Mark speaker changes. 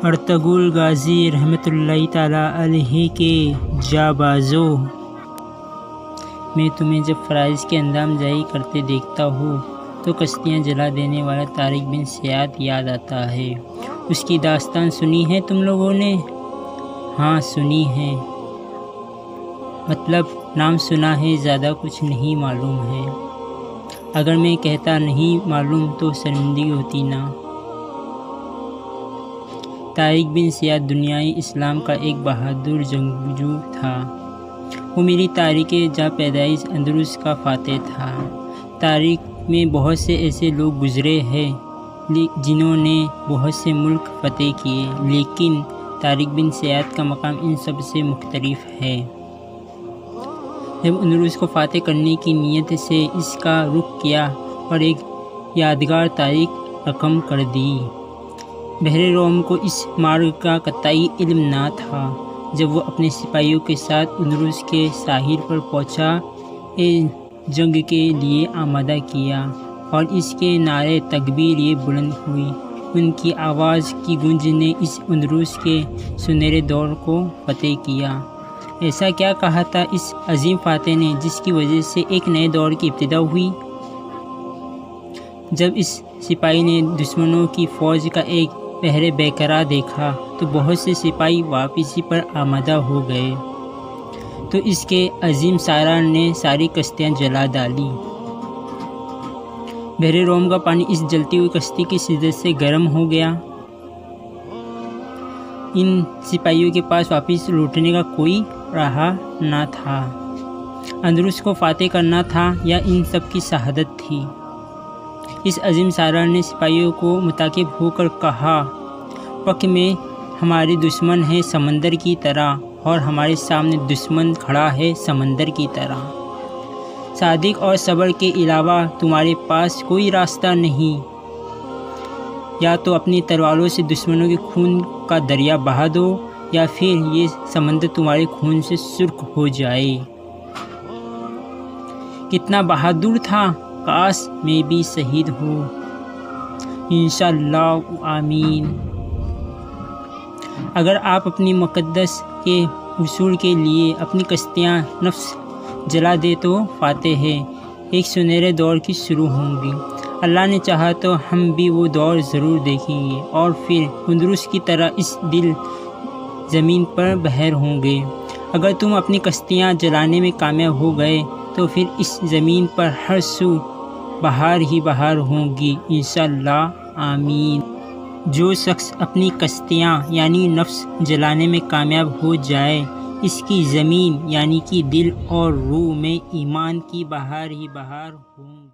Speaker 1: Ertugrul Ghazi رحمۃ اللہ تعالیٰ علیہ کے جابازوں، میں تمہیں جب فرائض کے انجام جائی کرتے دیکھتا ہوں تو کشتیاں جلا دینے والا طارق بن زیاد یاد آتا ہے۔ اس کی داستان سنی ہے تم لوگوں نے؟ ہاں سنی ہے، مطلب نام سنا ہے، زیادہ کچھ نہیں معلوم ہے۔ اگر میں کہتا نہیں معلوم تو شرمندگی ہوتی نا۔ طارق بن زیاد دنیائے اسلام کا ایک بہادر جنگجو تھا۔ وہ میری تاریخ جا پیدائش اندلس کا فاتح تھا۔ تاریخ میں بہت سے ایسے لوگ گزرے ہیں جنہوں نے بہت سے ملک فتح کیے، لیکن طارق بن زیاد کا مقام ان سب سے مختلف ہے۔ جب اندلس کو فاتح کرنے کی نیت سے اس کا رخ کیا اور ایک یادگار تاریخ رقم کر دی۔ بحر روم کو اس مارگ کا قطعی علم نہ تھا۔ جب وہ اپنے سپاہیوں کے ساتھ اندلس کے ساحل پر پہنچا، جنگ کے لیے آمادہ کیا اور اس کے نعرے تکبیر یہ بلند ہوئی۔ ان کی آواز کی گونج نے اس اندلس کے سنہرے دور کو فتح کیا۔ ایسا کیا کہا تھا اس عظیم فاتح نے جس کی وجہ سے ایک نئے دور کی ابتدا ہوئی؟ جب اس سپاہی نے دشمنوں کی فوج کا ایک پہرے بیقرار دیکھا تو بہت سے سپاہی واپسی پر آمادہ ہو گئے، تو اس کے عظیم سالار نے ساری کشتیاں جلا ڈالی۔ بحر روم کا پانی اس جلتی ہوئی کشتی کی شدت سے گرم ہو گیا۔ ان سپاہیوں کے پاس واپس لوٹنے کا کوئی راہ نہ تھا۔ اندلس کو فاتح کرنا تھا یا ان سب کی شہادت تھی۔ اس عظیم سالار نے سپاہیوں کو متعاقب ہو کر کہا، پک میں ہمارے دشمن ہے سمندر کی طرح اور ہمارے سامنے دشمن کھڑا ہے سمندر کی طرح۔ صادق اور صبر کے علاوہ تمہارے پاس کوئی راستہ نہیں۔ یا تو اپنی تلواروں سے دشمنوں کے خون کا دریا بہا دو یا پھر یہ سمندر تمہارے خون سے سرخ ہو جائے۔ کتنا بہادر تھا، کاش میں بھی شہید ہوں۔ انشاءاللہ آمین۔ اگر آپ اپنی مقدس کے حصول کے لیے اپنی کشتیاں نفس جلا دے تو فاتح ہے ایک سنہرے دور کی شروع ہوں گی۔ اللہ نے چاہا تو ہم بھی وہ دور ضرور دیکھیں گے اور پھر اندلس کی طرح اس دل زمین پر بحر ہوں گے۔ اگر تم اپنی کشتیاں جلانے میں کامیاب ہو گئے تو پھر اس زمین پر ہر سو بہار ہی بہار ہوں گی، انشاءاللہ آمین۔ جو شخص اپنی کشتیاں یعنی نفس جلانے میں کامیاب ہو جائے، اس کی زمین یعنی کہ دل اور روح میں ایمان کی بہار ہی بہار ہوں۔